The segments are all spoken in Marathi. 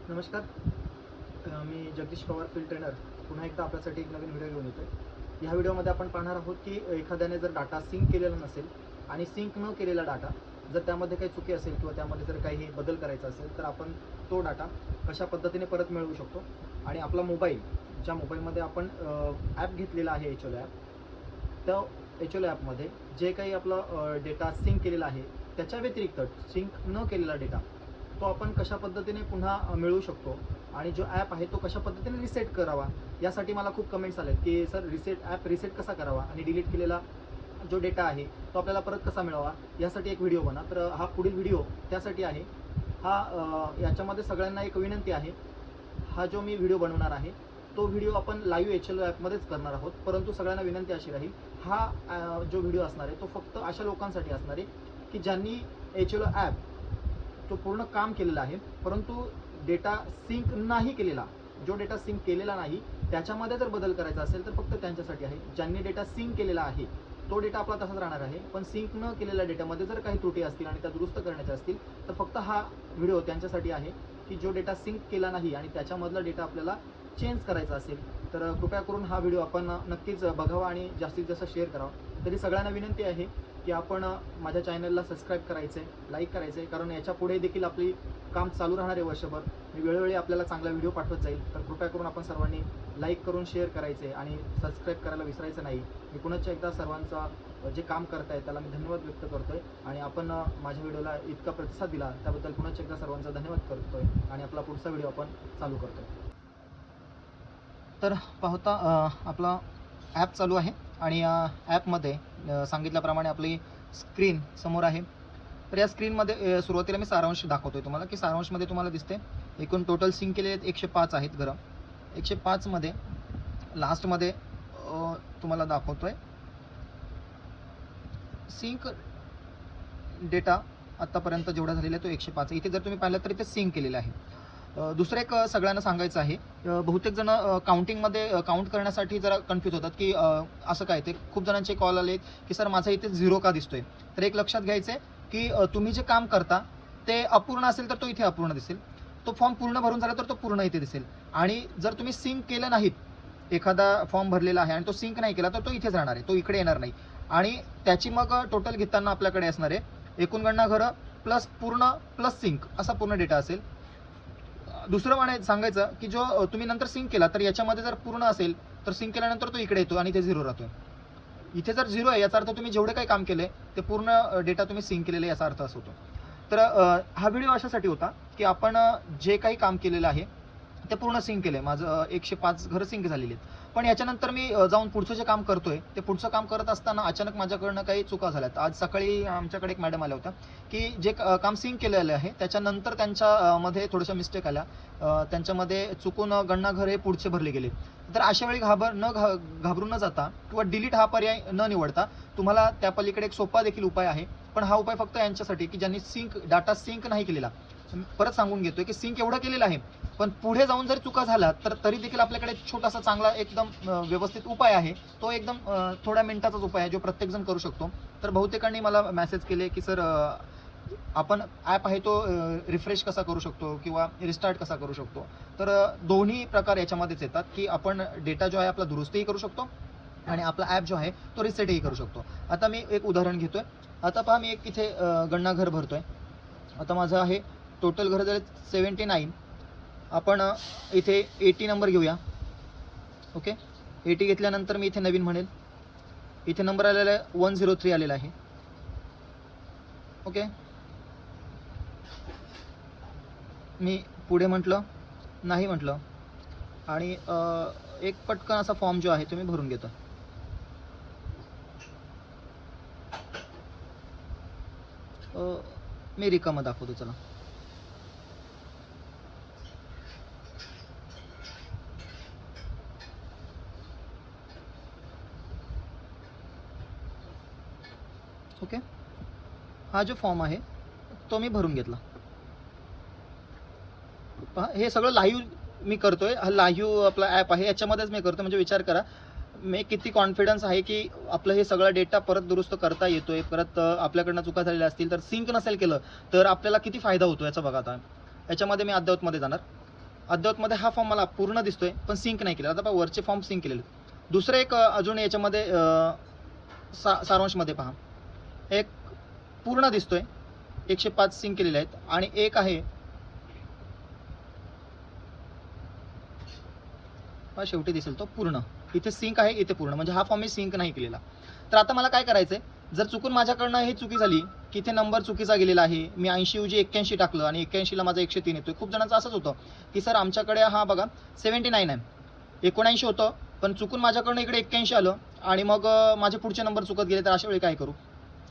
नमस्कार. मी जगदीश पवार फील्ड ट्रेनर पुन्हा एकदा आपल्यासाठी एक नवीन व्हिडिओ घेऊन येतोय. ह्या व्हिडिओमध्ये आपण पाहणार आहोत की एखाद्याने जर डाटा सिंक केलेला नसेल आणि सिंक न केलेला डाटा जर त्यामध्ये काही चुकी असेल किंवा त्यामध्ये जर काही बदल करायचा असेल तर आपण तो डाटा कशा पद्धतीने परत मिळवू शकतो. आणि आपला मोबाईल, ज्या मोबाईलमध्ये आपण ॲप घेतलेला आहे HLO ॲप, त्या HLO ॲपमध्ये जे काही आपला डेटा सिंक केलेला आहे त्याच्या व्यतिरिक्त सिंक न केलेला डेटा तो आपण कशा पद्धतीने पुन्हा मिळवू शकतो आणि जो ॲप आहे तो कशा पद्धतीने रिसेट करावा. यासाठी मला खूप कमेंट्स आलेत की सर ॲप रिसेट कसा करावा आणि डिलीट केलेला जो डेटा आहे तो आपल्याला परत कसा मिळावा, यासाठी एक व्हिडिओ बना. तर हा पुढील व्हिडिओ त्यासाठी आहे. याच्यामध्ये सगळ्यांना एक विनंती आहे, हा जो मी व्हिडिओ बनवणार आहे तो व्हिडिओ आपण लाईव्ह HLO ॲपमध्येच करणार आहोत. परंतु सगळ्यांना विनंती अशी राहील, हा जो व्हिडिओ असणार आहे तो फक्त अशा लोकांसाठी असणार आहे की ज्यांनी HLO ॲप तो पूर्ण काम केलेला आहे परंतु डेटा सिंक नाही केलेला. जो डेटा सिंक केलेला नाही त्याच्यामध्ये जर बदल करायचा असेल तर फक्त त्यांच्यासाठी आहे. ज्यांनी डेटा सिंक केलेला आहे तो डेटा आपला तसाच राहणार आहे, पण सिंक न केलेल्या डेटामध्ये जर काही त्रुटी असतील आणि त्या दुरुस्त करण्याच्या असतील तर फक्त हा व्हिडिओ त्यांच्यासाठी आहे की जो डेटा सिंक केला नाही आणि त्याच्यामधला डेटा आपल्याला चेंज करायचा असेल तर कृपया करून हा व्हिडिओ आपण नक्कीच बघावा आणि जास्तीत जास्त शेअर करावा. तरी सगळ्यांना विनंती आहे की आपण माझ्या चॅनलला सबस्क्राईब करायचं आहे, लाईक करायचं आहे, कारण याच्या पुढे देखील आपली काम चालू राहणार आहे वर्षभर. मी वेळोवेळी आपल्याला चांगला व्हिडिओ पाठवत जाईल. तर कृपया करून आपण सर्वांनी लाईक करून शेअर करायचे आणि सबस्क्राईब करायला विसरायचं नाही. मी पुन्हा एकदा सर्वांचा जे काम करताय त्याला मी धन्यवाद व्यक्त करतोय आणि आपण माझ्या व्हिडिओला इतका प्रतिसाद दिला त्याबद्दल पुन्हा एकदा सर्वांचा धन्यवाद करतोय आणि आपला पुढचा व्हिडिओ आपण चालू करतोय. तर पाहता आपला ॲप चालू आहे आणि या ॲपमध्ये सांगितल्याप्रमाणे आपली स्क्रीन समोर आहे. तर या स्क्रीनमध्ये सुरुवातीला मी सारांश दाखवतोय तुम्हाला की सारांशमध्ये तुम्हाला दिसते एकूण टोटल सिंक केले 105 आहेत घरं. 105 मध्ये लास्टमध्ये तुम्हाला दाखवतोय सिंक डेटा आत्तापर्यंत जेवढा झालेला आहे तो 105. इथे जर तुम्ही पाहिलं तर इथे सिंक केलेलं आहे. दुसरं एक सगळ्यांना सांगायचं आहे, बहुतेक जण काउंटिंगमध्ये काउंट करण्यासाठी जरा कन्फ्यूज होतात की असं काय. ते खूप जणांचे कॉल आले की सर माझा इथे 0 का दिसतोय. तर एक लक्षात घ्यायचं आहे की तुम्ही जे काम करता ते अपूर्ण असेल तर तो इथे अपूर्ण दिसेल, तो फॉर्म पूर्ण भरून झाला तर तो पूर्ण इथे दिसेल. आणि जर तुम्ही सिंक केलं नाहीत, एखादा फॉर्म भरलेला आहे आणि तो सिंक नाही केला तर तो इथेच राहणार आहे, तो इकडे येणार नाही. आणि त्याची मग टोटल घेताना आपल्याकडे असणार आहे एकूण गणना घरं प्लस पूर्ण प्लस सिंक असा पूर्ण डेटा असेल. दुसरं सांगायचं की जो तुम्ही नंतर सिंक केला तर याच्यामध्ये जर पूर्ण असेल तर सिंक केल्यानंतर तो इकडे येतो आणि ते 0 राहतोय. इथे जर 0 आहे याचा अर्थ तुम्ही जेवढे काही काम केले ते पूर्ण डेटा तुम्ही सिंक केलेले याचा अर्थ असं होतो. तर हा व्हिडिओ अशासाठी होता की आपण जे काही काम केलेलं आहे ते पूर्ण सिंक केलं आहे. माझं 105 घरं सिंक झालेली आहेत. पण याच्यानंतर मी जाऊन पुढचं जे काम करतोय ते पुढचं काम करत असताना अचानक माझ्याकडनं काही चुका झाल्यात. आज सकाळी आमच्याकडे एक मॅडम आल्या होत्या की जे काम सिंक केलेलं आहे त्याच्यानंतर त्यांच्या मध्ये थोड्याशा मिस्टेक आल्या. त्यांच्यामध्ये चुकून गणना घर हे पुढचे भरले गेले. तर अशा वेळी घाबरून न जाता किंवा डिलीट हा पर्याय न निवडता तुम्हाला त्या पलीकडे एक सोपा देखील उपाय आहे. पण हा उपाय फक्त यांच्यासाठी की ज्यांनी डाटा सिंक नाही केलेला. परत सांगून घेतोय की सिंक एवढं केलेलं आहे पण पुढे जाऊन जर चुका झाल्या तर तरी देखील आपल्याकडे छोटासा चांगला एकदम व्यवस्थित उपाय आहे. तो एकदम थोड्या मिनिटाचाच उपाय आहे जो प्रत्येकजण करू शकतो. तर बहुतेकांनी मला मेसेज केले की सर आपण ॲप आहे तो रिफ्रेश कसा करू शकतो किंवा रिस्टार्ट कसा करू शकतो. तर दोन्ही प्रकार याच्यामध्येच येतात की आपण डेटा जो आहे आपला दुरुस्तही करू शकतो आणि आपला ॲप जो आहे तो रिसेटही करू शकतो. आता मी एक उदाहरण घेतोय. आता पहा, मी एक इथे गणना घर भरतोय. आता माझं आहे टोटल घर झाले 79. आपण इथे 80 नंबर घेऊया. ओके, 80 घेतल्यानंतर मी इथे नवीन म्हणेल. इथे नंबर आलेला आहे 103 आलेला आहे. ओके, मी पुढे म्हटलं, नाही म्हटलं आणि एक पटकन असा फॉर्म जो आहे तो मी भरून घेतो. मी रिकामा दाखवतो चला. ओके, हा जो फॉर्म आहे तो मी भरून घेतला. पहा, हे सगळं लाईव्ह मी करतोय. हा लाईव्ह आपला ॲप आहे याच्यामध्येच मी करतो. म्हणजे विचार करा मी किती कॉन्फिडन्स आहे की आपलं हे सगळं डेटा परत दुरुस्त करता येतोय. परत आपल्याकडनं चुका झालेल्या असतील तर सिंक नसेल केलं तर आपल्याला किती फायदा होतो याचा बघा. आता याच्यामध्ये मी अद्ययावतमध्ये जाणार. अद्ययावतमध्ये हा फॉर्म मला पूर्ण दिसतोय पण सिंक नाही केलेला. आता पहा वरचे फॉर्म सिंक केलेले. दुसरं एक अजून याच्यामध्ये सारांशमध्ये पहा एक पूर्ण दिसतोय 105 सिंक केलेले आहेत आणि एक आहे शेवटी दिसेल तो पूर्ण. इथे सिंक आहे, इथे पूर्ण, म्हणजे हा फॉर्म मी सिंक नाही केलेला. तर आता मला काय करायचंय, जर चुकून माझ्याकडनं ही चुकी झाली की इथे नंबर चुकीचा गेलेला आहे, मी 80 ऐवजी 81 टाकलं आणि 81 ला माझा 103 येतोय. खूप जणांचं असंच होतं की सर आमच्याकडे हा बघा 79 आहे, 79 होतं पण चुकून माझ्याकडनं इकडे 81 आलं आणि मग माझे पुढचे नंबर चुकत गेले. तर अशा वेळी काय करू?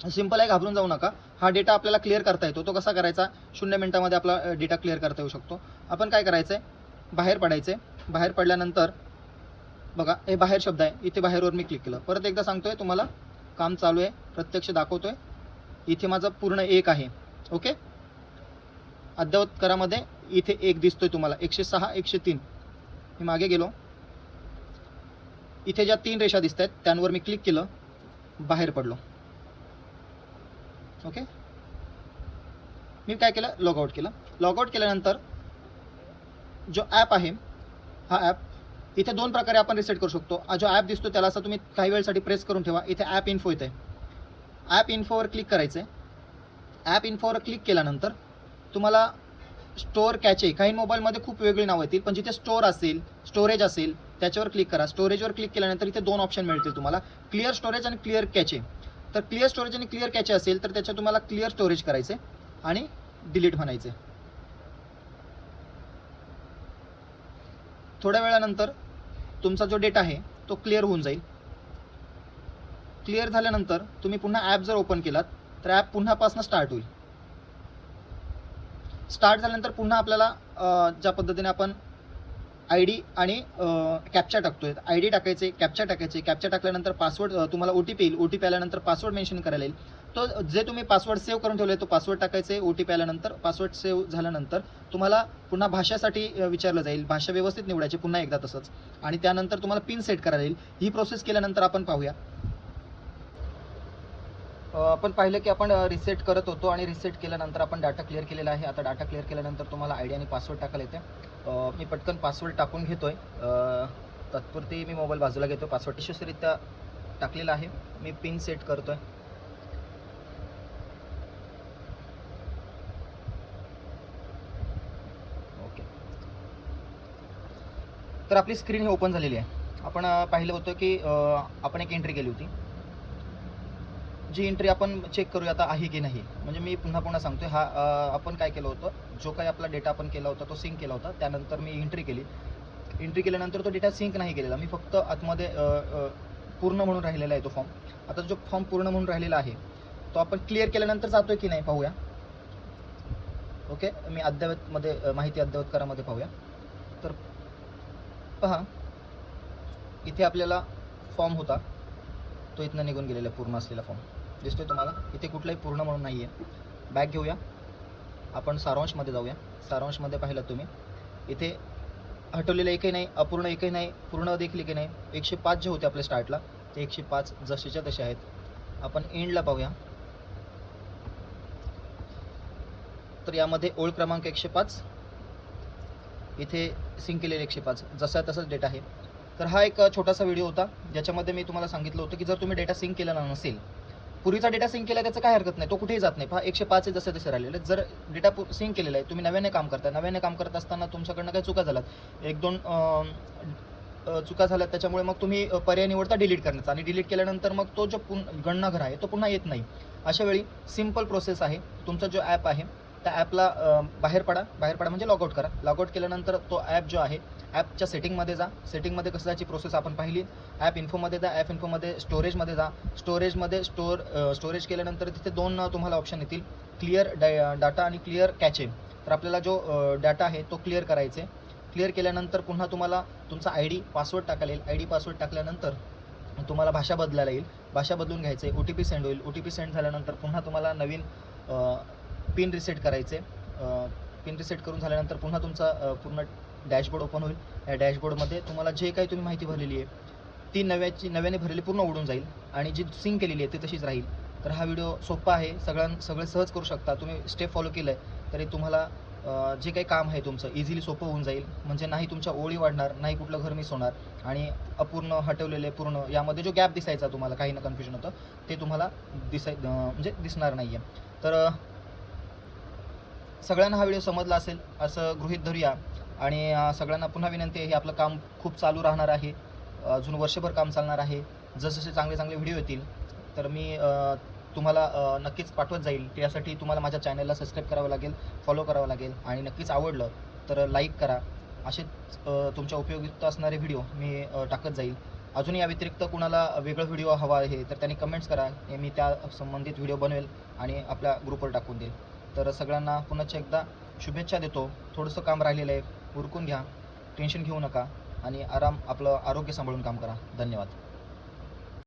सिंपल आहे, घाबरून जाऊ नका. हा डेटा आपल्याला क्लिअर करता येतो. तो कसा करायचा? 0 मिनिटामध्ये आपला डेटा क्लिअर करता येऊ शकतो. आपण काय करायचंय, बाहेर पडायचंय. बाहेर पडल्यानंतर बघा हे बाहेर शब्द आहे, इथे बाहेरवर मी क्लिक केलं. परत एकदा सांगतोय तुम्हाला, काम चालू आहे, प्रत्यक्ष दाखवतोय. इथे माझं पूर्ण 1 आहे. ओके, अद्ययावत करामध्ये इथे 1 दिसतोय तुम्हाला, 106 103. मी मागे गेलो, इथे ज्या 3 रेषा दिसत आहेत त्यांवर मी क्लिक केलं, बाहेर पडलो. ओके, मी काय केलं, लॉगआउट केलं. लॉगआउट केल्यानंतर जो ॲप आहे हा ॲप इथे 2 प्रकारे आपण रिसेट करू शकतो. जो ॲप दिसतो त्याला असं तुम्ही काही वेळसाठी प्रेस करून ठेवा. इथे ॲप इन्फो येते, ॲप इन्फोवर क्लिक करायचं आहे. ॲप इन्फोवर क्लिक केल्यानंतर तुम्हाला स्टोअर कॅचे, काही मोबाईलमध्ये खूप वेगळी नावं येतील पण जिथे स्टोअर असेल, स्टोरेज असेल त्याच्यावर क्लिक करा. स्टोरेजवर क्लिक केल्यानंतर इथे 2 ऑप्शन मिळतील तुम्हाला, क्लिअर स्टोरेज आणि क्लिअर कॅचे. तर क्लिअर स्टोरेज आणि क्लिअर कॅचे असेल तर त्याच्यात तुम्हाला क्लिअर स्टोरेज करायचे आणि डिलीट म्हणायचे. थोड्या वेळानंतर तुमचा जो डेटा आहे तो क्लिअर होऊन जाईल. क्लिअर झाल्यानंतर तुम्ही पुन्हा ॲप जर ओपन केलात तर ॲप पुन्हापासून स्टार्ट होईल. स्टार्ट झाल्यानंतर पुन्हा आपल्याला ज्या पद्धतीने आपण आय डी आणि कॅप्चा टाकतोय, आय डी टाकायचे, कॅप्चा टाकायचे. कॅप्चा टाकल्यानंतर पासवर्ड, तुम्हाला ओ टी पी येईल. ओ टी पी आल्यानंतर पासवर्ड मेन्शन करायला येईल. तो जे तुम्ही पासवर्ड सेव्ह करून ठेवले तो पासवर्ड टाकायचे. ओ टी पी आल्यानंतर, पासवर्ड सेव्ह झाल्यानंतर तुम्हाला पुन्हा भाषासाठी विचारलं जाईल, भाषा व्यवस्थित निवडायची पुन्हा एकदा तसंच, आणि त्यानंतर तुम्हाला पिन सेट करायला येईल. ही प्रोसेस केल्यानंतर आपण पाहूया. आपण पाहिलं की आपण रिसेट करत होतो आणि रिसेट केल्यानंतर आपण डाटा क्लिअर केलेला आहे. आता डाटा क्लिअर केल्यानंतर तुम्हाला आय डी आणि पासवर्ड टाकायला येते. मी पटकन पासवर्ड टाकून घेतोय. तात्पुरती मी मोबाईल बाजूला घेतो. पासवर्ड यशस्वीरित्या टाकलेला आहे. मी पिन सेट करतोय. ओके, तर आपली स्क्रीन ही ओपन झालेली आहे. आपण पाहिलं होतं की आपण एक एंट्री केली होती. जी एंट्री आपण चेक करूया आता आहे की नाही. म्हणजे मी पुन्हा सांगतोय, हा आपण काय केलं होतं, जो काही आपला डेटा आपण केला होता तो सिंक केला होता. त्यानंतर मी एंट्री केली. एंट्री केल्यानंतर तो डेटा सिंक नाही केलेला. मी फक्त आतमध्ये पूर्ण म्हणून राहिलेला आहे तो फॉर्म. आता जो फॉर्म पूर्ण म्हणून राहिलेला आहे तो आपण क्लिअर केल्यानंतर जातोय की नाही पाहूया. ओके, मी अद्ययावतमध्ये माहिती अद्ययावत करामध्ये पाहूया. तर पहा, इथे आपल्याला फॉर्म होता तो इथनं निघून गेलेला पूर्ण असलेला फॉर्म दिसतोय तुम्हाला. इथे कुठलाही पूर्ण म्हणून नाही आहे. बॅक घेऊया, आपण सारांशमध्ये जाऊया. सारांशमध्ये पाहिलं तुम्ही, इथे हटवलेलं एकही नाही, अपूर्ण एकही नाही, पूर्ण देखील एकही नाही. 105 जे होते आपल्या स्टार्टला ते 105 जसेच्या तसे आहेत. आपण एंडला पाहूया. तर यामध्ये ओळ क्रमांक 105, इथे सिंक केलेले 105, जसा तसाच डेटा आहे. तर हा एक छोटासा व्हिडिओ होता ज्याच्यामध्ये मी तुम्हाला सांगितलं होतं की जर तुम्ही डेटा सिंक केलेला नसेल, पूर्वीचा डेटा सिंक केला त्याचं काय हरकत नाही, तो कुठेही जात नाही. पहा 105 जसे तसे राहिलेले. जर डेटा सिंक केलेला आहे, तुम्ही नव्याने काम करताय, नव्याने काम करत असताना तुमच्याकडनं काही चुका झाल्यात, 1-2 चुका झाल्यात, त्याच्यामुळे मग तुम्ही पर्याय निवडता डिलीट करण्याचा, आणि डिलीट केल्यानंतर मग तो जो गणनाघर आहे तो पुन्हा येत नाही. अशा वेळी सिंपल प्रोसेस आहे. तुमचा जो ॲप आहे त्या ॲपला बाहेर पडा म्हणजे लॉगआउट करा. लॉगआउट केल्यानंतर तो ॲप जो आहे, ॲपच्या सेटिंगमध्ये जा. सेटिंगमध्ये कसं जायची प्रोसेस आपण पाहिली. ॲप इन्फोमध्ये जा. ॲप इन्फोमध्ये स्टोरेजमध्ये जा. स्टोरेजमध्ये स्टोरेज केल्यानंतर तिथे 2 तुम्हाला ऑप्शन येतील, क्लिअर डाटा आणि क्लिअर कॅचे. तर आपल्याला जो डाटा आहे तो क्लिअर करायचा आहे. क्लिअर केल्यानंतर पुन्हा तुम्हाला तुमचा आय डी पासवर्ड टाकायला येईल. आय डी पासवर्ड टाकल्यानंतर तुम्हाला भाषा बदलायला येईल. भाषा बदलून घ्यायचं आहे. ओ टी पी सेंड होईल. ओ टी पी सेंड झाल्यानंतर पुन्हा तुम्हाला नवीन पिन रिसेट करायचे. पिन रिसेट करून झाल्यानंतर पुन्हा तुमचा पूर्ण डॅशबोर्ड ओपन होईल. या डॅशबोर्डमध्ये तुम्हाला जे काही तुम्ही माहिती भरलेली आहे ती नव्याने भरलेली पूर्ण उडून जाईल आणि जी सिंक केलेली आहे ती तशीच राहील. तर हा व्हिडिओ सोपा आहे, सगळे सहज करू शकता. तुम्ही स्टेप फॉलो केलं आहे तरी तुम्हाला जे काही काम आहे तुमचं इझिली सोपं होऊन जाईल. म्हणजे नाही तुमच्या ओळी वाढणार, नाही कुठलं घर मिस होणार आणि अपूर्ण, हटवलेले, पूर्ण यामध्ये जो गॅप दिसायचा तुम्हाला काही ना कन्फ्युजन होतं ते तुम्हाला म्हणजे दिसणार नाही आहे. तर सगळ्यांना हा व्हिडिओ समजला असेल असं गृहीत धरूया आणि सगळ्यांना पुन्हा विनंती आहे, हे आपलं काम खूप चालू राहणार आहे. अजून वर्षभर काम चालणार आहे. जसजसे चांगले चांगले व्हिडिओ येतील तर मी तुम्हाला नक्कीच पाठवत जाईल. त्यासाठी तुम्हाला माझ्या चॅनलला सबस्क्राईब करावं लागेल, फॉलो करावं लागेल आणि नक्कीच आवडलं तर लाईक करा. असेच तुमच्या उपयोगिता असणारे व्हिडिओ मी टाकत जाईल. अजून या व्यतिरिक्त कुणाला वेगळं व्हिडिओ हवा आहे तर त्यांनी कमेंट्स करा. मी त्या संबंधित व्हिडिओ बनवेल आणि आपल्या ग्रुपवर टाकून देईल. तर सगळ्यांना पुन्हा एकदा शुभेच्छा देतो. थोडंसं काम राहिलेलं आहे, उरकून घ्या, टेन्शन घेऊ नका आणि आपलं आरोग्य सांभाळून काम करा. धन्यवाद.